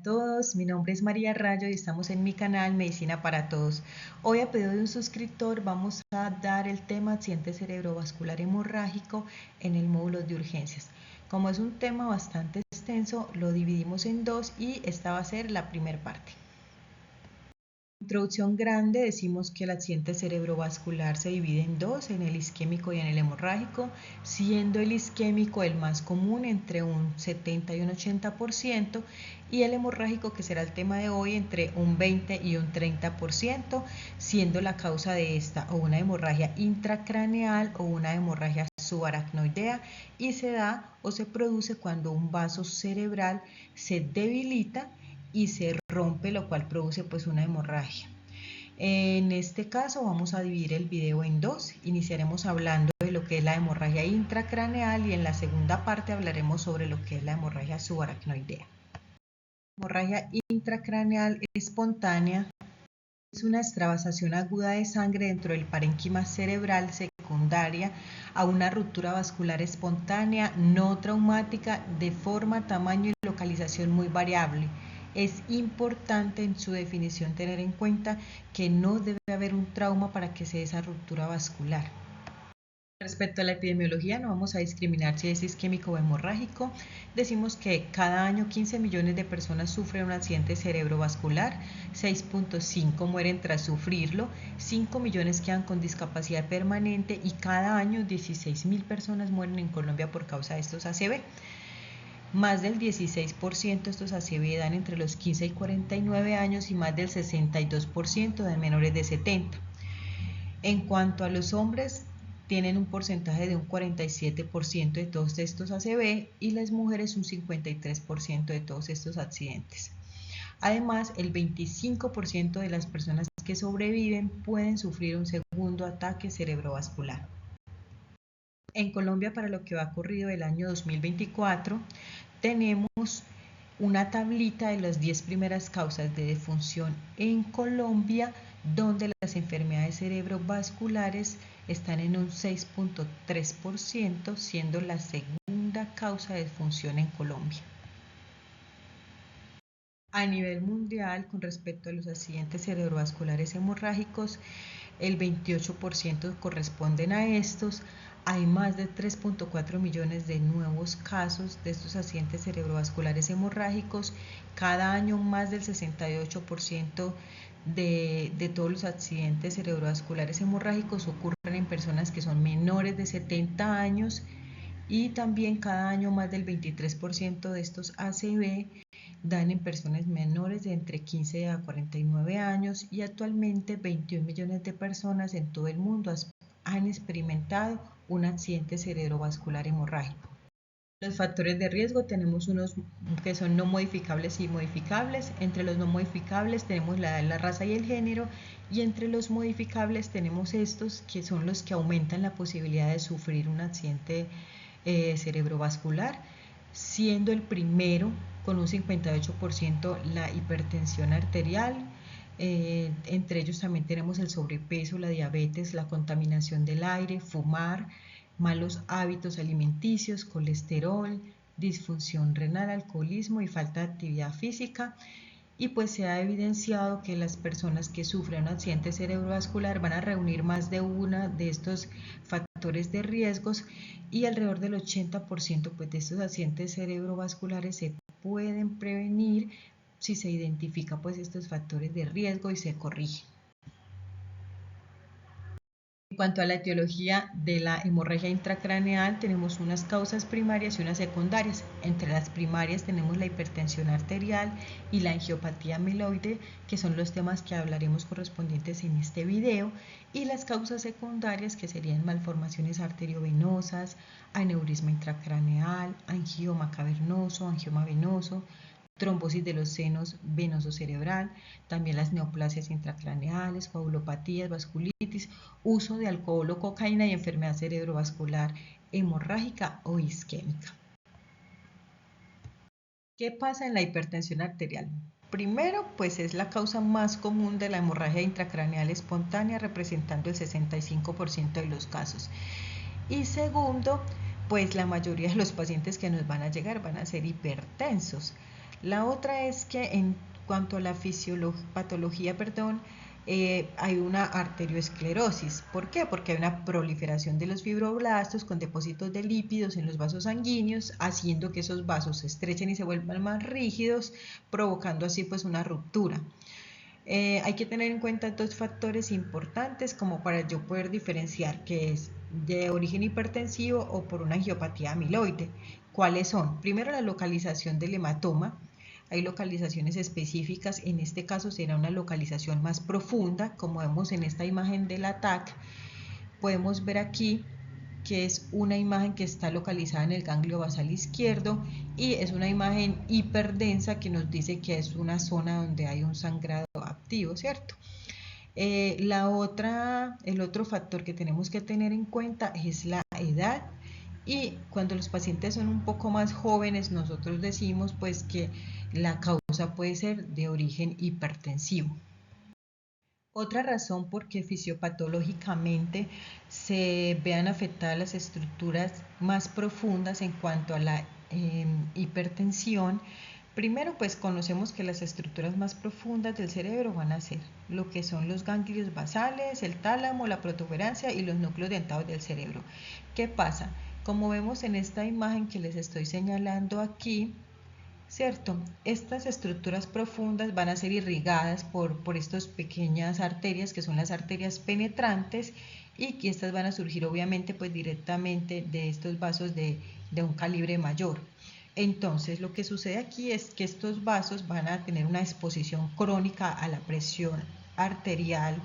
Todos, mi nombre es María Rayo y estamos en mi canal Medicina para Todos. Hoy a pedido de un suscriptor vamos a dar el tema accidente cerebrovascular hemorrágico en el módulo de urgencias. Como es un tema bastante extenso, lo dividimos en dos y esta va a ser la primera parte. Introducción grande, decimos que el accidente cerebrovascular se divide en dos, en el isquémico y en el hemorrágico, siendo el isquémico el más común entre un 70 y un 80% y el hemorrágico, que será el tema de hoy, entre un 20 y un 30%, siendo la causa de esta o una hemorragia intracraneal o una hemorragia subaracnoidea y se da o se produce cuando un vaso cerebral se debilita y se rompe, lo cual produce pues una hemorragia. En este caso vamos a dividir el video en dos. Iniciaremos hablando de lo que es la hemorragia intracraneal y en la segunda parte hablaremos sobre lo que es la hemorragia subaracnoidea. La hemorragia intracraneal espontánea es una extravasación aguda de sangre dentro del parénquima cerebral secundaria a una ruptura vascular espontánea no traumática de forma, tamaño y localización muy variable. Es importante en su definición tener en cuenta que no debe haber un trauma para que se dé esa ruptura vascular. Respecto a la epidemiología, no vamos a discriminar si es isquémico o hemorrágico. Decimos que cada año 15 millones de personas sufren un accidente cerebrovascular, 6.5 mueren tras sufrirlo, 5 millones quedan con discapacidad permanente y cada año 16.000 personas mueren en Colombia por causa de estos ACV. Más del 16% de estos ACV dan entre los 15 y 49 años y más del 62% de menores de 70. En cuanto a los hombres, tienen un porcentaje de un 47% de todos estos ACV y las mujeres un 53% de todos estos accidentes. Además, el 25% de las personas que sobreviven pueden sufrir un segundo ataque cerebrovascular. En Colombia, para lo que va corrido del año 2024, tenemos una tablita de las 10 primeras causas de defunción en Colombia, donde las enfermedades cerebrovasculares están en un 6.3%, siendo la segunda causa de defunción en Colombia. A nivel mundial, con respecto a los accidentes cerebrovasculares hemorrágicos, el 28% corresponden a estos. Hay más de 3.4 millones de nuevos casos de estos accidentes cerebrovasculares hemorrágicos. Cada año más del 68% de todos los accidentes cerebrovasculares hemorrágicos ocurren en personas que son menores de 70 años y también cada año más del 23% de estos ACV dan en personas menores de entre 15 a 49 años y actualmente 21 millones de personas en todo el mundo han experimentado un accidente cerebrovascular hemorrágico. Los factores de riesgo tenemos unos que son no modificables y modificables. Entre los no modificables tenemos la edad, la raza y el género, y entre los modificables tenemos estos que son los que aumentan la posibilidad de sufrir un accidente cerebrovascular, siendo el primero con un 58% la hipertensión arterial. Entre ellos también tenemos el sobrepeso, la diabetes, la contaminación del aire, fumar, malos hábitos alimenticios, colesterol, disfunción renal, alcoholismo y falta de actividad física. Y pues se ha evidenciado que las personas que sufren un accidente cerebrovascular van a reunir más de uno de estos factores de riesgos y alrededor del 80% pues, de estos accidentes cerebrovasculares se pueden prevenir si se identifican pues, estos factores de riesgo y se corrigen. En cuanto a la etiología de la hemorragia intracraneal, tenemos unas causas primarias y unas secundarias. Entre las primarias tenemos la hipertensión arterial y la angiopatía amiloide, que son los temas que hablaremos correspondientes en este video, y las causas secundarias, que serían malformaciones arteriovenosas, aneurisma intracraneal, angioma cavernoso, angioma venoso, trombosis de los senos venoso cerebral, también las neoplasias intracraneales, coagulopatías, vasculitis, uso de alcohol o cocaína y enfermedad cerebrovascular hemorrágica o isquémica. ¿Qué pasa en la hipertensión arterial? Primero, pues es la causa más común de la hemorragia intracraneal espontánea, representando el 65% de los casos. Y segundo, pues la mayoría de los pacientes que nos van a llegar van a ser hipertensos. La otra es que en cuanto a la patología, hay una arteriosclerosis. ¿Por qué? Porque hay una proliferación de los fibroblastos con depósitos de lípidos en los vasos sanguíneos, haciendo que esos vasos se estrechen y se vuelvan más rígidos, provocando así pues una ruptura. Hay que tener en cuenta dos factores importantes como para yo poder diferenciar que es de origen hipertensivo o por una angiopatía amiloide. ¿Cuáles son? Primero, la localización del hematoma. Hay localizaciones específicas, en este caso será una localización más profunda, como vemos en esta imagen del ATAC. Podemos ver aquí que es una imagen que está localizada en el ganglio basal izquierdo y es una imagen hiperdensa que nos dice que es una zona donde hay un sangrado activo, ¿cierto? El otro factor que tenemos que tener en cuenta es la edad, y cuando los pacientes son un poco más jóvenes nosotros decimos pues que la causa puede ser de origen hipertensivo. Otra razón por que fisiopatológicamente se vean afectadas las estructuras más profundas en cuanto a la hipertensión, primero pues conocemos que las estructuras más profundas del cerebro van a ser lo que son los ganglios basales, el tálamo, la protuberancia y los núcleos dentados del cerebro. ¿Qué pasa? Como vemos en esta imagen que les estoy señalando aquí, ¿cierto? Estas estructuras profundas van a ser irrigadas por estas pequeñas arterias que son las arterias penetrantes, y que estas van a surgir obviamente pues directamente de estos vasos de un calibre mayor. Entonces lo que sucede aquí es que estos vasos van a tener una exposición crónica a la presión arterial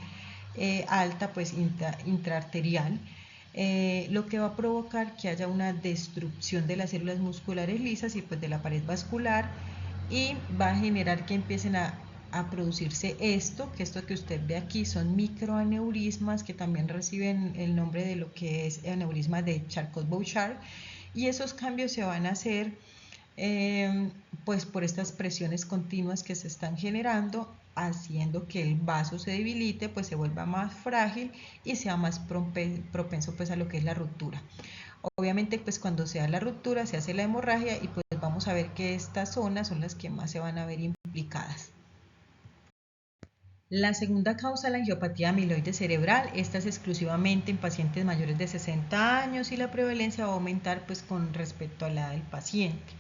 alta, pues intraarterial, lo que va a provocar que haya una destrucción de las células musculares lisas y pues de la pared vascular, y va a generar que empiecen a producirse esto que usted ve aquí son microaneurismas, que también reciben el nombre de lo que es aneurisma de Charcot-Bouchard, y esos cambios se van a hacer pues por estas presiones continuas que se están generando, haciendo que el vaso se debilite, pues se vuelva más frágil y sea más propenso pues a lo que es la ruptura. Obviamente pues cuando se da la ruptura se hace la hemorragia, y pues vamos a ver que estas zonas son las que más se van a ver implicadas. La segunda causa, la angiopatía amiloide cerebral. Esta es exclusivamente en pacientes mayores de 60 años y la prevalencia va a aumentar pues con respecto a la edad del paciente.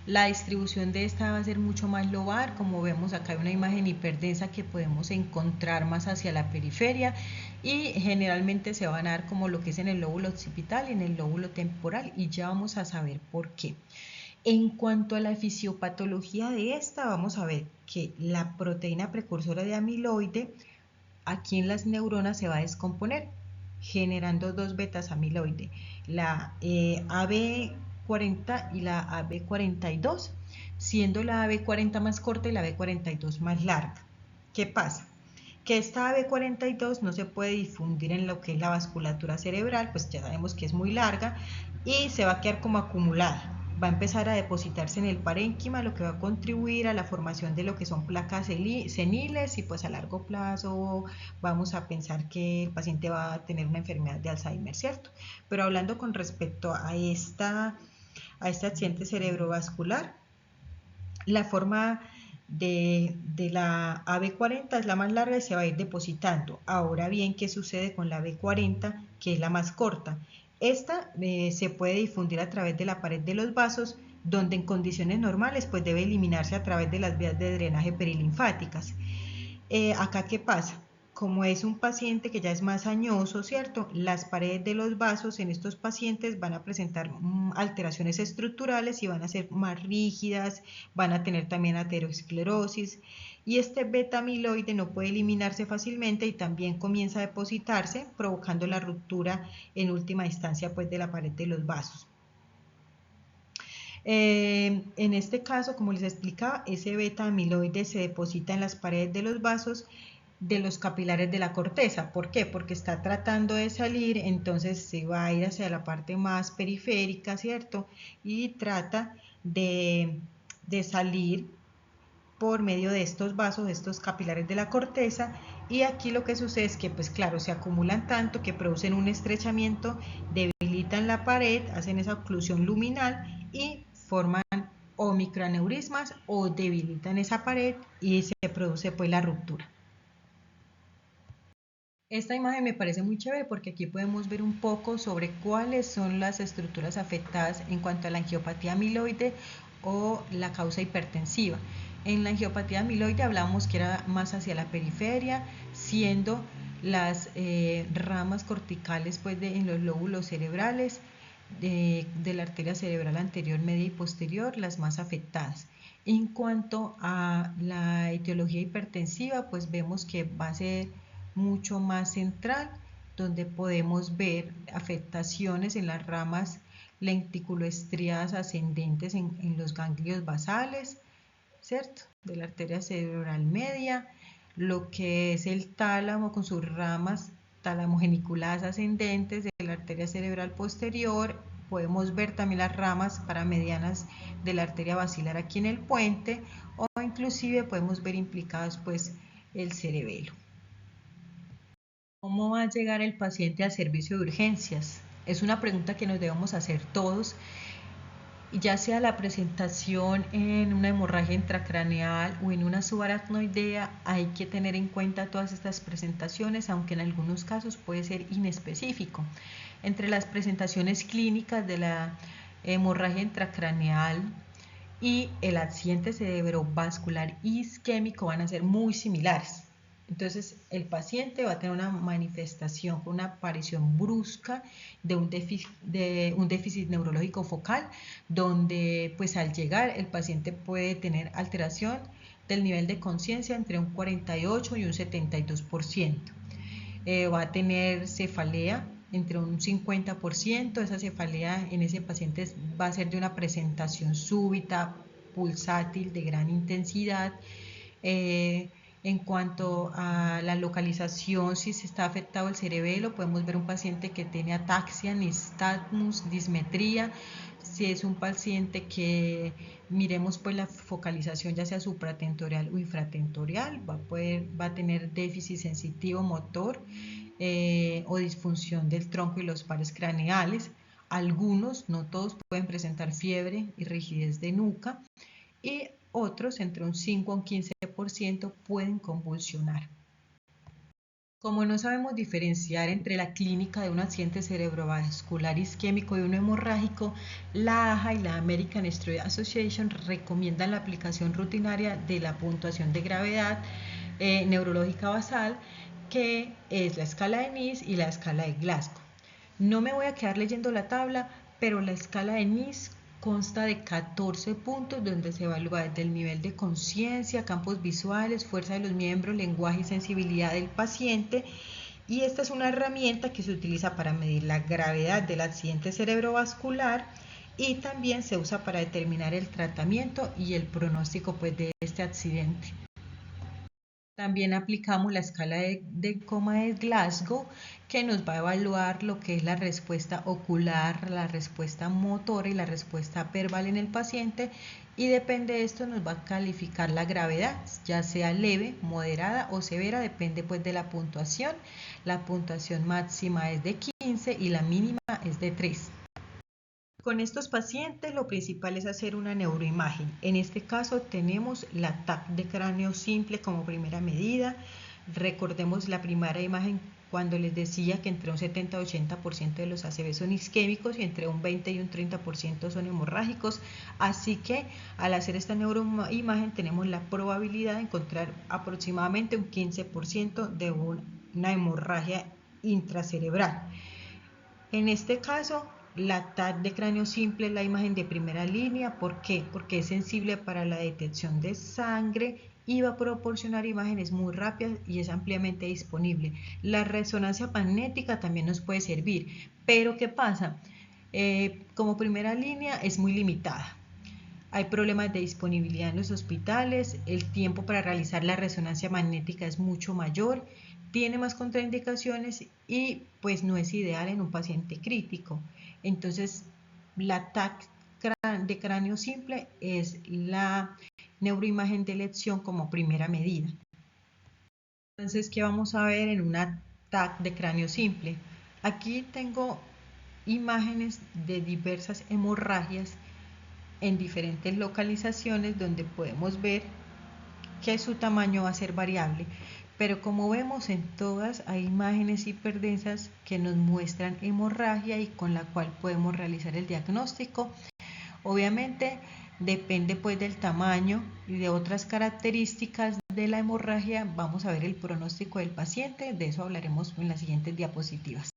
La distribución de esta va a ser mucho más lobar, como vemos acá hay una imagen hiperdensa que podemos encontrar más hacia la periferia, y generalmente se van a dar como lo que es en el lóbulo occipital y en el lóbulo temporal, y ya vamos a saber por qué. En cuanto a la fisiopatología de esta, vamos a ver que la proteína precursora de amiloide aquí en las neuronas se va a descomponer, generando dos betas amiloide, la AB40 y la AB42, siendo la AB40 más corta y la AB42 más larga. ¿Qué pasa? Que esta AB42 no se puede difundir en lo que es la vasculatura cerebral, pues ya sabemos que es muy larga y se va a quedar como acumulada. Va a empezar a depositarse en el parénquima, lo que va a contribuir a la formación de lo que son placas seniles, y pues a largo plazo vamos a pensar que el paciente va a tener una enfermedad de Alzheimer, ¿cierto? Pero hablando con respecto a este accidente cerebrovascular, la forma de la AB40 es la más larga y se va a ir depositando. Ahora bien, ¿qué sucede con la AB40, que es la más corta? Esta se puede difundir a través de la pared de los vasos, donde en condiciones normales pues debe eliminarse a través de las vías de drenaje perilinfáticas. Acá, ¿qué pasa? Como es un paciente que ya es más añoso, ¿cierto? Las paredes de los vasos en estos pacientes van a presentar alteraciones estructurales y van a ser más rígidas, van a tener también aterosclerosis, y este beta amiloide no puede eliminarse fácilmente y también comienza a depositarse, provocando la ruptura en última instancia pues de la pared de los vasos. En este caso, como les explicaba, ese beta amiloide se deposita en las paredes de los vasos de los capilares de la corteza. ¿Por qué? Porque está tratando de salir, entonces se va a ir hacia la parte más periférica, ¿cierto? Y trata de salir por medio de estos vasos, estos capilares de la corteza, y aquí lo que sucede es que pues claro, se acumulan tanto que producen un estrechamiento, debilitan la pared, hacen esa oclusión luminal y forman o microaneurismas o debilitan esa pared y se produce pues la ruptura. Esta imagen me parece muy chévere porque aquí podemos ver un poco sobre cuáles son las estructuras afectadas en cuanto a la angiopatía amiloide o la causa hipertensiva. En la angiopatía amiloide hablamos que era más hacia la periferia, siendo las ramas corticales pues en los lóbulos cerebrales de la arteria cerebral anterior, media y posterior las más afectadas. En cuanto a la etiología hipertensiva, pues vemos que va a ser mucho más central, donde podemos ver afectaciones en las ramas lenticuloestriadas ascendentes en los ganglios basales, ¿cierto? De la arteria cerebral media, lo que es el tálamo con sus ramas talamogeniculadas ascendentes de la arteria cerebral posterior. Podemos ver también las ramas paramedianas de la arteria basilar aquí en el puente, o inclusive podemos ver implicados pues el cerebelo. ¿Cómo va a llegar el paciente al servicio de urgencias? Es una pregunta que nos debemos hacer todos, ya sea la presentación en una hemorragia intracraneal o en una subaracnoidea. Hay que tener en cuenta todas estas presentaciones, aunque en algunos casos puede ser inespecífico. Entre las presentaciones clínicas de la hemorragia intracraneal y el accidente cerebrovascular isquémico van a ser muy similares. Entonces, el paciente va a tener una manifestación, una aparición brusca de un déficit neurológico focal, donde pues al llegar el paciente puede tener alteración del nivel de conciencia entre un 48 y un 72%. Va a tener cefalea entre un 50%, esa cefalea en ese paciente va a ser de una presentación súbita, pulsátil, de gran intensidad. En cuanto a la localización, si se está afectado el cerebelo, podemos ver un paciente que tiene ataxia, nistagmus, dismetría. Si es un paciente que miremos pues la focalización ya sea supratentorial o infratentorial, va a tener déficit sensitivo motor o disfunción del tronco y los pares craneales. Algunos, no todos, pueden presentar fiebre y rigidez de nuca, y otros, entre un 5 a un 15%, pueden convulsionar. Como no sabemos diferenciar entre la clínica de un accidente cerebrovascular isquémico y uno hemorrágico, la AHA y la American Stroke Association recomiendan la aplicación rutinaria de la puntuación de gravedad neurológica basal, que es la escala de Nice y la escala de Glasgow. No me voy a quedar leyendo la tabla, pero la escala de Nice consta de 14 puntos donde se evalúa desde el nivel de conciencia, campos visuales, fuerza de los miembros, lenguaje y sensibilidad del paciente. Y esta es una herramienta que se utiliza para medir la gravedad del accidente cerebrovascular, y también se usa para determinar el tratamiento y el pronóstico pues, de este accidente. También aplicamos la escala de coma de Glasgow, que nos va a evaluar lo que es la respuesta ocular, la respuesta motora y la respuesta verbal en el paciente, y depende de esto nos va a calificar la gravedad, ya sea leve, moderada o severa, depende pues de la puntuación. La puntuación máxima es de 15 y la mínima es de 3. Con estos pacientes lo principal es hacer una neuroimagen. En este caso tenemos la TAC de cráneo simple como primera medida. Recordemos la primera imagen cuando les decía que entre un 70 y 80% de los ACV son isquémicos y entre un 20 y un 30% son hemorrágicos. Así que al hacer esta neuroimagen tenemos la probabilidad de encontrar aproximadamente un 15% de una hemorragia intracerebral. En este caso, la TAC de cráneo simple es la imagen de primera línea. ¿Por qué? Porque es sensible para la detección de sangre y va a proporcionar imágenes muy rápidas y es ampliamente disponible. La resonancia magnética también nos puede servir, pero ¿qué pasa? Como primera línea es muy limitada. Hay problemas de disponibilidad en los hospitales, el tiempo para realizar la resonancia magnética es mucho mayor, tiene más contraindicaciones y pues no es ideal en un paciente crítico. Entonces, la TAC de cráneo simple es la neuroimagen de elección como primera medida. Entonces, ¿qué vamos a ver en una TAC de cráneo simple? Aquí tengo imágenes de diversas hemorragias en diferentes localizaciones donde podemos ver que su tamaño va a ser variable. Pero como vemos en todas hay imágenes hiperdensas que nos muestran hemorragia y con la cual podemos realizar el diagnóstico. Obviamente depende pues del tamaño y de otras características de la hemorragia. Vamos a ver el pronóstico del paciente, de eso hablaremos en las siguientes diapositivas.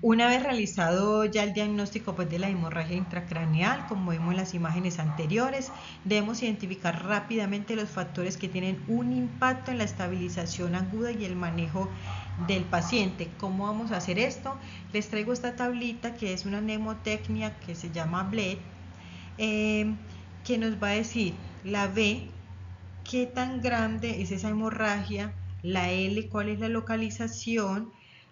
Una vez realizado ya el diagnóstico pues, de la hemorragia intracraneal, como vemos en las imágenes anteriores, debemos identificar rápidamente los factores que tienen un impacto en la estabilización aguda y el manejo del paciente. ¿Cómo vamos a hacer esto? Les traigo esta tablita que es una mnemotecnia que se llama BLED, que nos va a decir la B, qué tan grande es esa hemorragia, la L, cuál es la localización,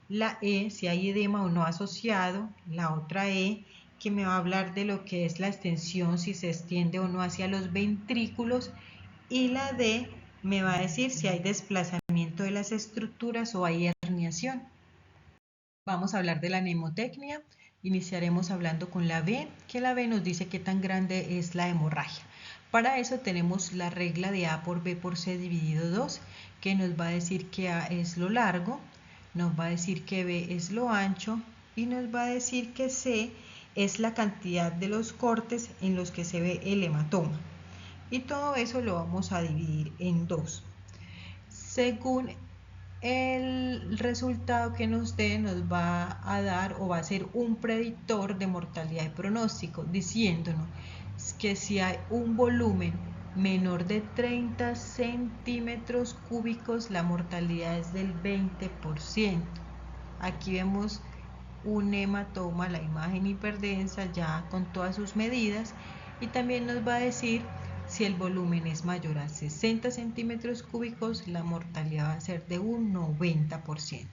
la E, si hay edema o no asociado, la otra E, que me va a hablar de lo que es la extensión, si se extiende o no hacia los ventrículos, y la D me va a decir si hay desplazamiento de las estructuras o hay herniación. Vamos a hablar de la mnemotecnia. Iniciaremos hablando con la B, que la B nos dice qué tan grande es la hemorragia. Para eso tenemos la regla de A por B por C dividido 2, que nos va a decir que A es lo largo, nos va a decir que B es lo ancho y nos va a decir que C es la cantidad de los cortes en los que se ve el hematoma. Y todo eso lo vamos a dividir en 2. Según el resultado que nos dé, nos va a dar o va a ser un predictor de mortalidad y pronóstico, diciéndonos que si hay un volumen menor de 30 centímetros cúbicos, la mortalidad es del 20%. Aquí vemos un hematoma, la imagen hiperdensa ya con todas sus medidas, y también nos va a decir si el volumen es mayor a 60 centímetros cúbicos, la mortalidad va a ser de un 90%.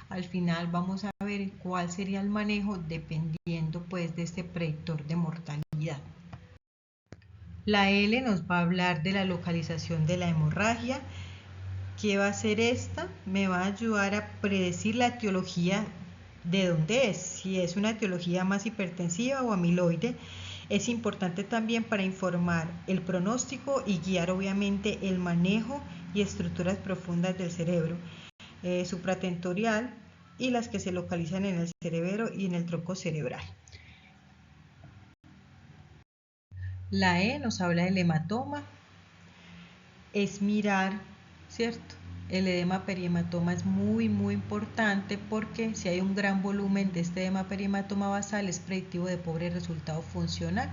Al final vamos a ver cuál sería el manejo dependiendo pues de este predictor de mortalidad. La L nos va a hablar de la localización de la hemorragia. ¿Qué va a hacer esta? Me va a ayudar a predecir la etiología de dónde es, si es una etiología más hipertensiva o amiloide. Es importante también para informar el pronóstico y guiar obviamente el manejo y estructuras profundas del cerebro, supratentorial y las que se localizan en el cerebro y en el tronco cerebral. La E nos habla del hematoma, es mirar, ¿cierto? El edema perihematoma es muy importante porque si hay un gran volumen de este edema perihematoma basal es predictivo de pobre resultado funcional.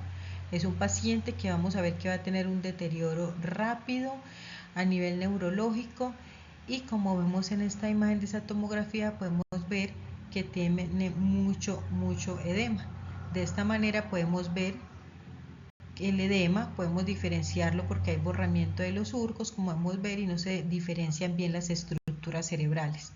Es un paciente que vamos a ver que va a tener un deterioro rápido a nivel neurológico y como vemos en esta imagen de esa tomografía podemos ver que tiene mucho edema. De esta manera podemos ver el edema, podemos diferenciarlo porque hay borramiento de los surcos, como podemos ver, y no se diferencian bien las estructuras cerebrales.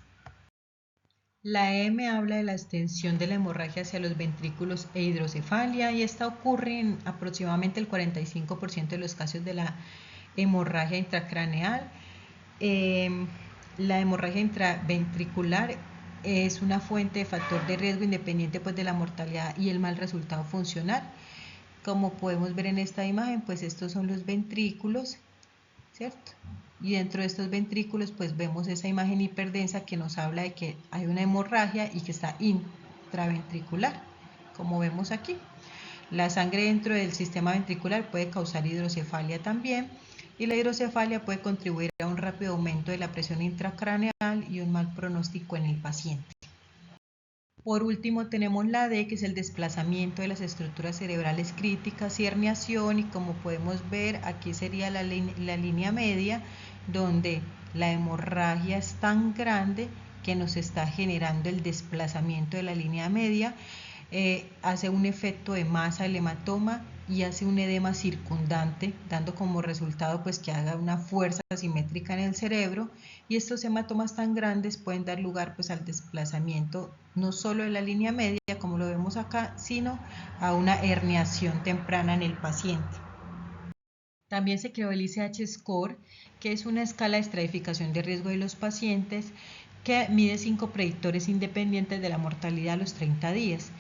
La M habla de la extensión de la hemorragia hacia los ventrículos e hidrocefalia y esta ocurre en aproximadamente el 45% de los casos de la hemorragia intracraneal. La hemorragia intraventricular es una fuente de factor de riesgo independiente pues, de la mortalidad y el mal resultado funcional. Como podemos ver en esta imagen, pues estos son los ventrículos, ¿cierto? Y dentro de estos ventrículos, pues vemos esa imagen hiperdensa que nos habla de que hay una hemorragia y que está intraventricular, como vemos aquí. La sangre dentro del sistema ventricular puede causar hidrocefalia también, y la hidrocefalia puede contribuir a un rápido aumento de la presión intracraneal y un mal pronóstico en el paciente. Por último tenemos la D, que es el desplazamiento de las estructuras cerebrales críticas y herniación, y como podemos ver aquí sería la línea media donde la hemorragia es tan grande que nos está generando el desplazamiento de la línea media, hace un efecto de masa del hematoma y hace un edema circundante, dando como resultado pues que haga una fuerza asimétrica en el cerebro, y estos hematomas tan grandes pueden dar lugar pues al desplazamiento no solo de la línea media como lo vemos acá, sino a una herniación temprana en el paciente. También se creó el ICH Score, que es una escala de estratificación de riesgo de los pacientes que mide 5 predictores independientes de la mortalidad a los 30 días.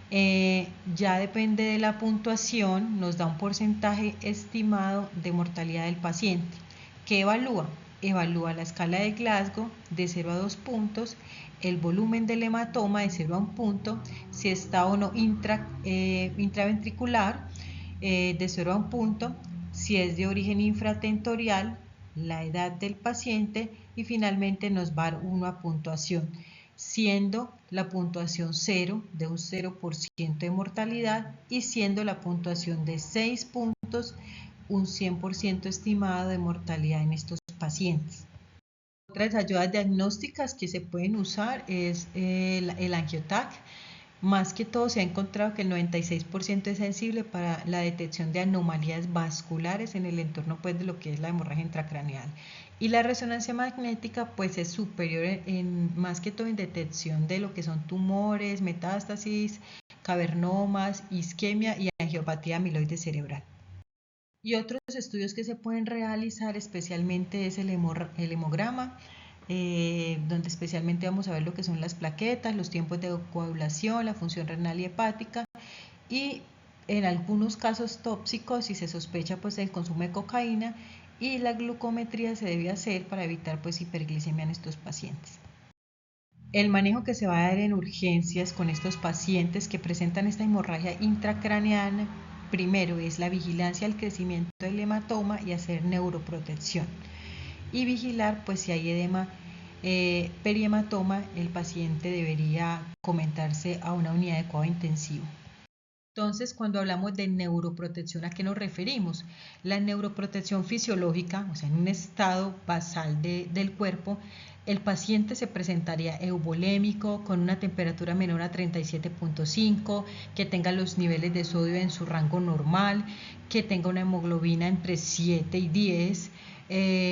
Ya depende de la puntuación, nos da un porcentaje estimado de mortalidad del paciente. ¿Qué evalúa? Evalúa la escala de Glasgow de 0 a 2 puntos, el volumen del hematoma de 0 a 1 punto, si está o no intraventricular de 0 a 1 punto, si es de origen infratentorial, la edad del paciente y finalmente nos va a dar una puntuación, siendo la puntuación 0 de un 0% de mortalidad y siendo la puntuación de 6 puntos un 100% estimado de mortalidad en estos pacientes. Otras ayudas diagnósticas que se pueden usar es el angiotac. Más que todo se ha encontrado que el 96% es sensible para la detección de anomalías vasculares en el entorno pues, de lo que es la hemorragia intracraneal. Y la resonancia magnética pues es superior más que todo en detección de lo que son tumores, metástasis, cavernomas, isquemia y angiopatía amiloide cerebral. Y otros estudios que se pueden realizar especialmente es el hemograma, donde especialmente vamos a ver lo que son las plaquetas, los tiempos de coagulación, la función renal y hepática y en algunos casos tóxicos si se sospecha pues el consumo de cocaína y la glucometría se debe hacer para evitar pues hiperglicemia en estos pacientes. El manejo que se va a dar en urgencias con estos pacientes que presentan esta hemorragia intracraneal, primero es la vigilancia al crecimiento del hematoma y hacer neuroprotección. Y vigilar, pues si hay edema perihematoma, el paciente debería comentarse a una unidad de cuidado intensivo. Entonces, cuando hablamos de neuroprotección, ¿a qué nos referimos? La neuroprotección fisiológica, o sea, en un estado basal del cuerpo, el paciente se presentaría eubolémico, con una temperatura menor a 37.5, que tenga los niveles de sodio en su rango normal, que tenga una hemoglobina entre 7 y 10,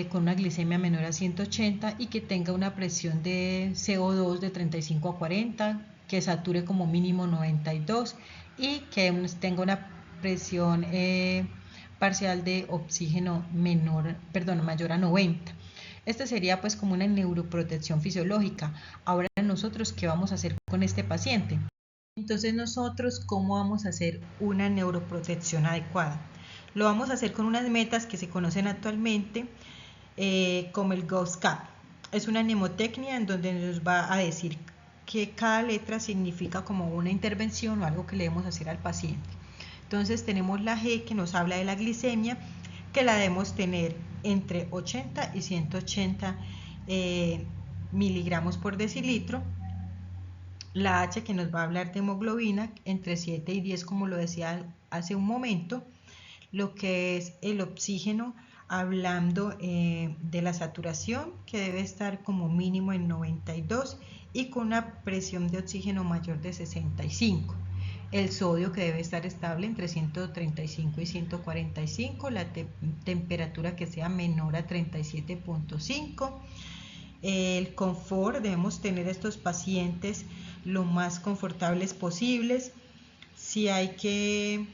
con una glicemia menor a 180 y que tenga una presión de CO2 de 35 a 40, que sature como mínimo 92 y que tenga una presión parcial de oxígeno mayor a 90. Esta sería pues como una neuroprotección fisiológica. Ahora nosotros, ¿qué vamos a hacer con este paciente? Entonces nosotros, ¿cómo vamos a hacer una neuroprotección adecuada? Lo vamos a hacer con unas metas que se conocen actualmente como el GOSCAP. Es una mnemotecnia en donde nos va a decir que cada letra significa como una intervención o algo que le debemos hacer al paciente. Entonces tenemos la G que nos habla de la glicemia, que la debemos tener entre 80 y 180 miligramos por decilitro. La H que nos va a hablar de hemoglobina entre 7 y 10, como lo decía hace un momento. Lo que es el oxígeno, hablando de la saturación, que debe estar como mínimo en 92 y con una presión de oxígeno mayor de 65. El sodio, que debe estar estable entre 135 y 145, la temperatura que sea menor a 37.5. El confort, debemos tener a estos pacientes lo más confortables posibles. Si hay que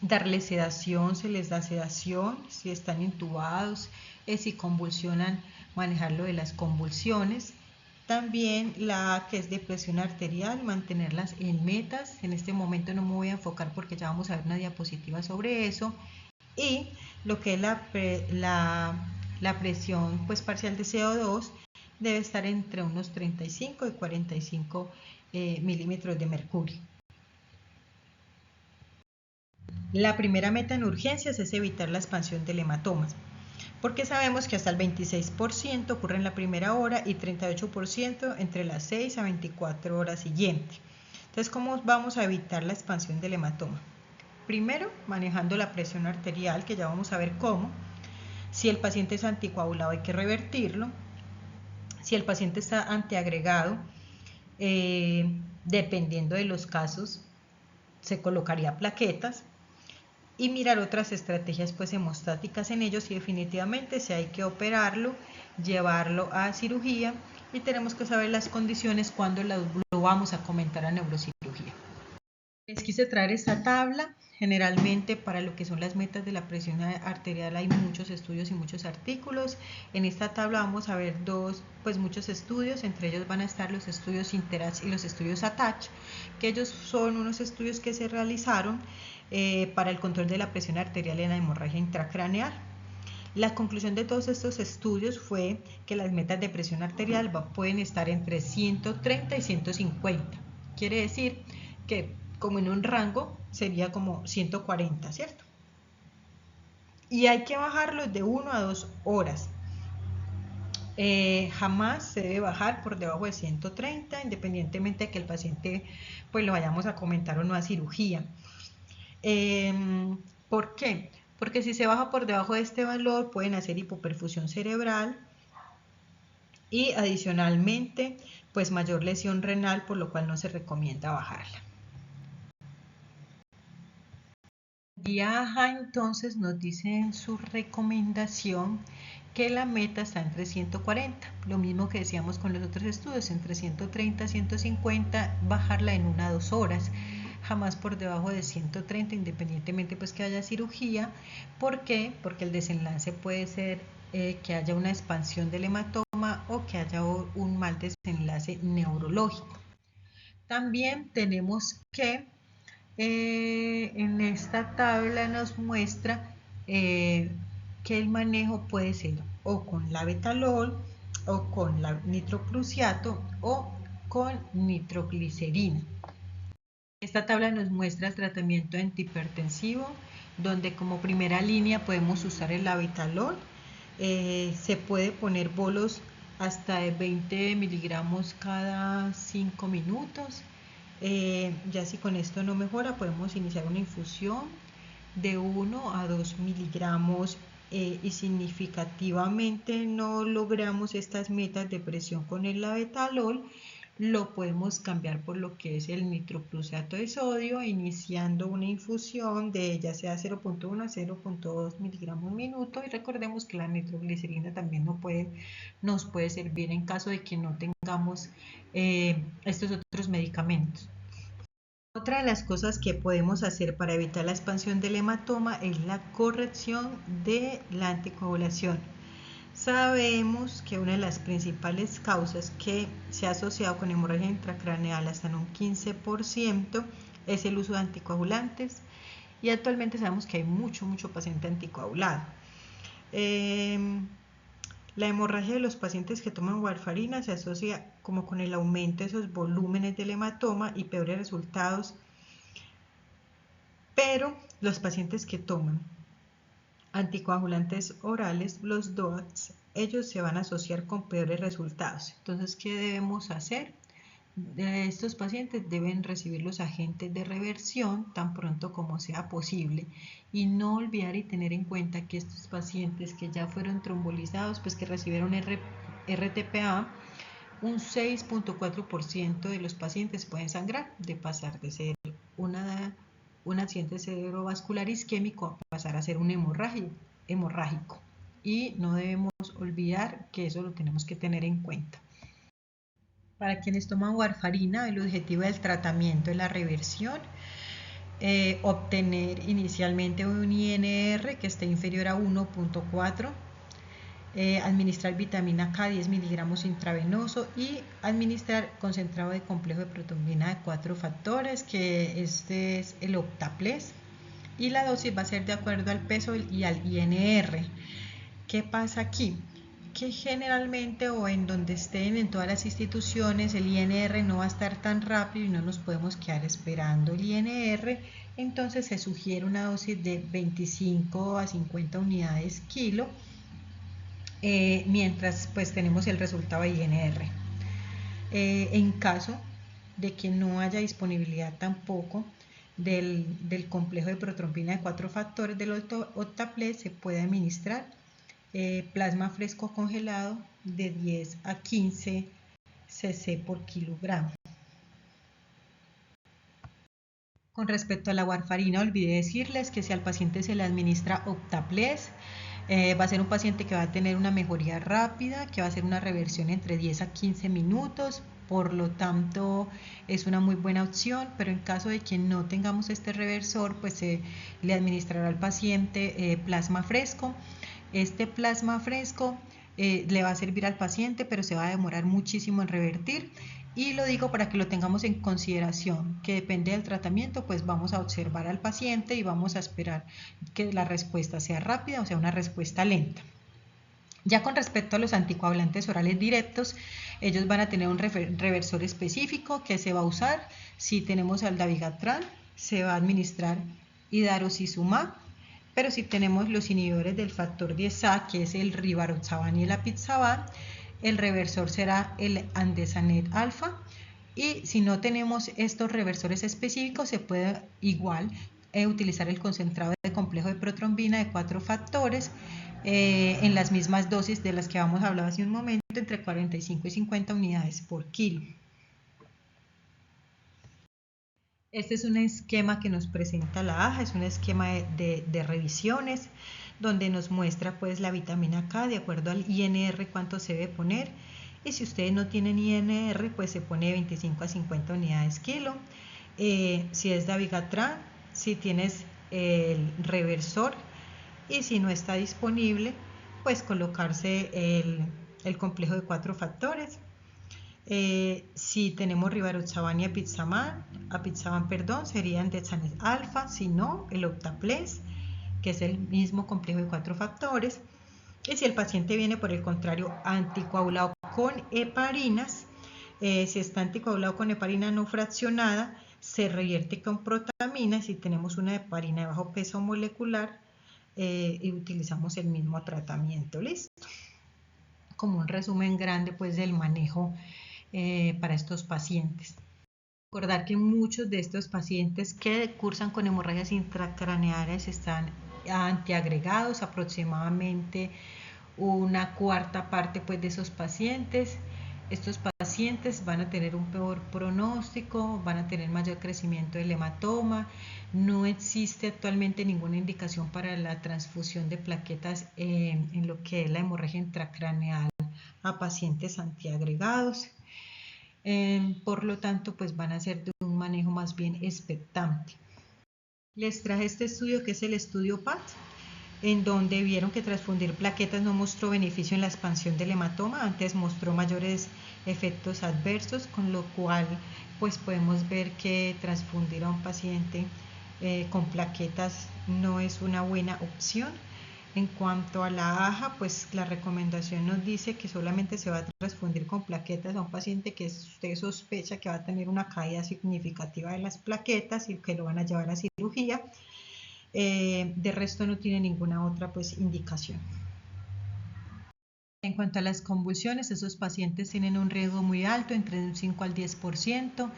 darles sedación, se les da sedación, si están intubados, si convulsionan, manejarlo de las convulsiones. También la A, que es de presión arterial, mantenerlas en metas. En este momento no me voy a enfocar porque ya vamos a ver una diapositiva sobre eso. Y lo que es la presión pues, parcial de CO2 debe estar entre unos 35 y 45 milímetros de mercurio. La primera meta en urgencias es evitar la expansión del hematoma, porque sabemos que hasta el 26% ocurre en la primera hora y 38% entre las 6 a 24 horas siguientes. Entonces, ¿cómo vamos a evitar la expansión del hematoma? Primero, manejando la presión arterial, que ya vamos a ver cómo. Si el paciente es anticoagulado hay que revertirlo. Si el paciente está antiagregado, dependiendo de los casos, se colocaría plaquetas y mirar otras estrategias pues hemostáticas en ellos y definitivamente si hay que operarlo, llevarlo a cirugía y tenemos que saber las condiciones cuando lo vamos a comentar a neurocirugía. Les quise traer esta tabla. Generalmente para lo que son las metas de la presión arterial hay muchos estudios y muchos artículos. En esta tabla vamos a ver muchos estudios, entre ellos van a estar los estudios Interach y los estudios Attach, que ellos son unos estudios que se realizaron para el control de la presión arterial en la hemorragia intracraneal. La conclusión de todos estos estudios fue que las metas de presión arterial pueden estar entre 130 y 150. Quiere decir que como en un rango sería como 140, ¿cierto? Y hay que bajarlos de 1 a 2 horas. Jamás se debe bajar por debajo de 130, independientemente de que el paciente pues lo vayamos a comentar o no a cirugía. ¿Por qué? Porque si se baja por debajo de este valor pueden hacer hipoperfusión cerebral y adicionalmente pues mayor lesión renal, por lo cual no se recomienda bajarla. Viaja entonces nos dice en su recomendación que la meta está entre 140, lo mismo que decíamos con los otros estudios, entre 130 y 150, bajarla en 1 a 2 horas, jamás por debajo de 130, independientemente pues que haya cirugía. ¿Por qué? Porque el desenlace puede ser que haya una expansión del hematoma o que haya un mal desenlace neurológico. También tenemos que en esta tabla nos muestra que el manejo puede ser o con labetalol o con nitroprusiato o con nitroglicerina. Esta tabla nos muestra el tratamiento antihipertensivo, donde como primera línea podemos usar el labetalol. Se puede poner bolos hasta de 20 miligramos cada 5 minutos. Ya si con esto no mejora, podemos iniciar una infusión de 1 a 2 miligramos y significativamente no logramos estas metas de presión con el labetalol, lo podemos cambiar por lo que es el nitroprusiato de sodio, iniciando una infusión de ya sea 0.1 a 0.2 miligramos minuto, y recordemos que la nitroglicerina también nos puede servir en caso de que no tengamos estos otros medicamentos. Otra de las cosas que podemos hacer para evitar la expansión del hematoma es la corrección de la anticoagulación. Sabemos que una de las principales causas que se ha asociado con hemorragia intracraneal hasta en un 15% es el uso de anticoagulantes, y actualmente sabemos que hay mucho paciente anticoagulado. La hemorragia de los pacientes que toman warfarina se asocia como con el aumento de esos volúmenes del hematoma y peores resultados, pero los pacientes que toman anticoagulantes orales, los DOACs, ellos se van a asociar con peores resultados. Entonces, ¿qué debemos hacer? Estos pacientes deben recibir los agentes de reversión tan pronto como sea posible, y no olvidar y tener en cuenta que estos pacientes que ya fueron trombolizados, pues que recibieron RTPA, un 6.4% de los pacientes pueden sangrar, de pasar de ser un accidente cerebrovascular isquémico a pasar a ser un hemorrágico, y no debemos olvidar que eso lo tenemos que tener en cuenta. Para quienes toman warfarina, el objetivo del tratamiento es la reversión, obtener inicialmente un INR que esté inferior a 1.4, administrar vitamina K 10 miligramos intravenoso y administrar concentrado de complejo de protrombina de 4 factores, que este es el Optaples, y la dosis va a ser de acuerdo al peso y al INR. ¿Qué pasa aquí? Que generalmente, o en donde estén en todas las instituciones, el INR no va a estar tan rápido y no nos podemos quedar esperando el INR, entonces se sugiere una dosis de 25 a 50 unidades kilo, mientras pues tenemos el resultado de INR. En caso de que no haya disponibilidad tampoco del complejo de protrombina de 4 factores del Optaples, se puede administrar plasma fresco congelado de 10 a 15 cc por kilogramo. Con respecto a la warfarina, olvidé decirles que si al paciente se le administra Optaples, va a ser un paciente que va a tener una mejoría rápida, que va a ser una reversión entre 10 a 15 minutos, por lo tanto es una muy buena opción, pero en caso de que no tengamos este reversor, pues se le administrará al paciente plasma fresco. Este plasma fresco le va a servir al paciente, pero se va a demorar muchísimo en revertir. Y lo digo para que lo tengamos en consideración, que depende del tratamiento, pues vamos a observar al paciente y vamos a esperar que la respuesta sea rápida o sea una respuesta lenta. Ya con respecto a los anticoagulantes orales directos, ellos van a tener un reversor específico que se va a usar. Si tenemos al dabigatran, se va a administrar hidarosizumab, pero si tenemos los inhibidores del factor 10A, que es el rivaroxaban y el apixaban, el reversor será el andesanet alfa. Y si no tenemos estos reversores específicos, se puede igual utilizar el concentrado de complejo de protrombina de 4 factores en las mismas dosis de las que habíamos hablado hace un momento, entre 45 y 50 unidades por kilo. Este es un esquema que nos presenta la AJA, es un esquema de revisiones donde nos muestra pues la vitamina K de acuerdo al INR cuánto se debe poner, y si ustedes no tienen INR pues se pone 25 a 50 unidades kilo. Si es dabigatran, si tienes el reversor, y si no está disponible pues colocarse el complejo de 4 factores. Si tenemos rivaroxaban y apixaban, serían andesanet alfa, si no, el optaples, que es el mismo complejo de 4 factores. Y si el paciente viene por el contrario anticoagulado con heparinas, si está anticoagulado con heparina no fraccionada, se revierte con protamina. Si tenemos una heparina de bajo peso molecular, y utilizamos el mismo tratamiento. Listo, como un resumen grande pues del manejo para estos pacientes. Recordar que muchos de estos pacientes que cursan con hemorragias intracraneales están antiagregados, aproximadamente una cuarta parte pues de esos pacientes. Estos pacientes van a tener un peor pronóstico, van a tener mayor crecimiento del hematoma. No existe actualmente ninguna indicación para la transfusión de plaquetas en lo que es la hemorragia intracraneal a pacientes antiagregados. Por lo tanto, pues van a ser de un manejo más bien expectante. Les traje este estudio que es el estudio PAT, en donde vieron que transfundir plaquetas no mostró beneficio en la expansión del hematoma, antes mostró mayores efectos adversos, con lo cual pues podemos ver que transfundir a un paciente con plaquetas no es una buena opción. En cuanto a la AJA, pues la recomendación nos dice que solamente se va a transfundir con plaquetas a un paciente que usted sospecha que va a tener una caída significativa de las plaquetas y que lo van a llevar a cirugía. De resto no tiene ninguna otra pues indicación. En cuanto a las convulsiones, esos pacientes tienen un riesgo muy alto, entre un 5 al 10%.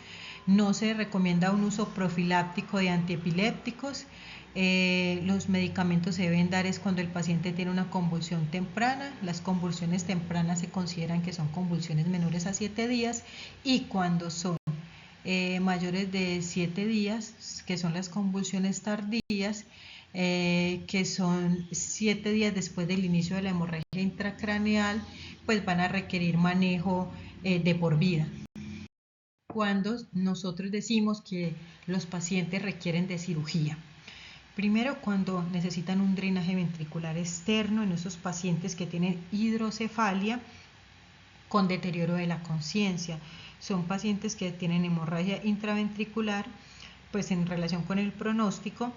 No se recomienda un uso profiláctico de antiepilépticos. Los medicamentos se deben dar es cuando el paciente tiene una convulsión temprana. Las convulsiones tempranas se consideran que son convulsiones menores a 7 días, y cuando son mayores de 7 días, que son las convulsiones tardías, que son 7 días después del inicio de la hemorragia intracraneal, pues van a requerir manejo de por vida. Cuando nosotros decimos que los pacientes requieren de cirugía, primero cuando necesitan un drenaje ventricular externo en esos pacientes que tienen hidrocefalia con deterioro de la conciencia. Son pacientes que tienen hemorragia intraventricular pues en relación con el pronóstico,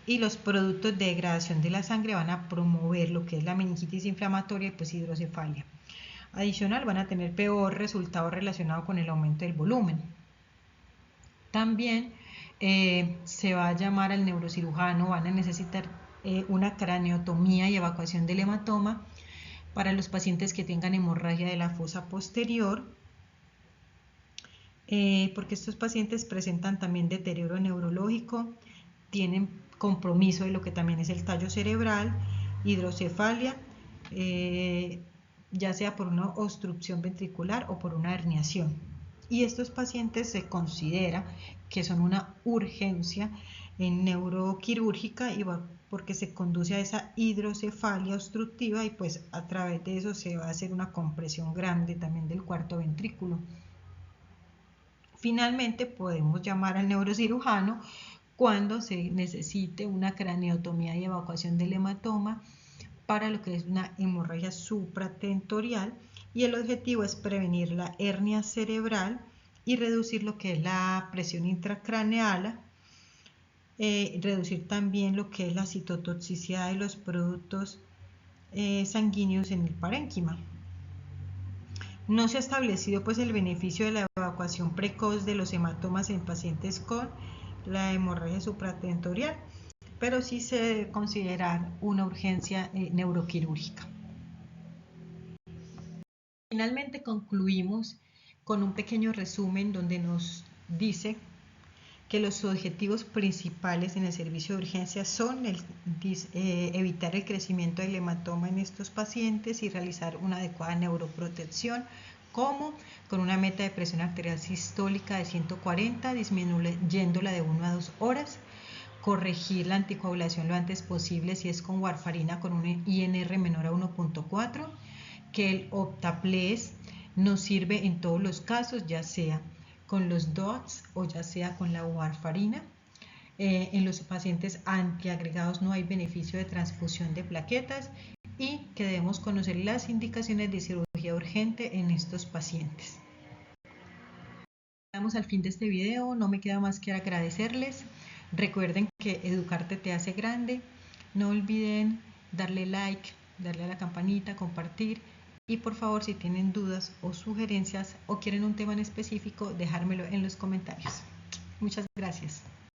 y los productos de degradación de la sangre van a promover lo que es la meningitis inflamatoria y pues hidrocefalia. Adicional, van a tener peor resultado relacionado con el aumento del volumen. También se va a llamar al neurocirujano, van a necesitar una craneotomía y evacuación del hematoma para los pacientes que tengan hemorragia de la fosa posterior, porque estos pacientes presentan también deterioro neurológico, tienen compromiso de lo que también es el tallo cerebral, hidrocefalia, ya sea por una obstrucción ventricular o por una herniación. Y estos pacientes se considera que son una urgencia en neuroquirúrgica, y porque se conduce a esa hidrocefalia obstructiva, y pues a través de eso se va a hacer una compresión grande también del cuarto ventrículo. Finalmente, podemos llamar al neurocirujano cuando se necesite una craneotomía y evacuación del hematoma para lo que es una hemorragia supratentorial, y el objetivo es prevenir la hernia cerebral y reducir lo que es la presión intracraneal, reducir también lo que es la citotoxicidad de los productos sanguíneos en el parénquima. No se ha establecido pues el beneficio de la evacuación precoz de los hematomas en pacientes con la hemorragia supratentorial, pero sí se debe considerar una urgencia neuroquirúrgica. Finalmente concluimos con un pequeño resumen donde nos dice que los objetivos principales en el servicio de urgencia son evitar el crecimiento del hematoma en estos pacientes y realizar una adecuada neuroprotección, como con una meta de presión arterial sistólica de 140, disminuyéndola de 1 a 2 horas, corregir la anticoagulación lo antes posible si es con warfarina con un INR menor a 1.4, que el Optaples nos sirve en todos los casos, ya sea con los DOTS o ya sea con la warfarina. En los pacientes antiagregados no hay beneficio de transfusión de plaquetas, y que debemos conocer las indicaciones de cirugía urgente en estos pacientes. Llegamos al fin de este video, no me queda más que agradecerles. Recuerden que educarte te hace grande. No olviden darle like, darle a la campanita, compartir, y por favor, si tienen dudas o sugerencias o quieren un tema en específico, dejármelo en los comentarios. Muchas gracias.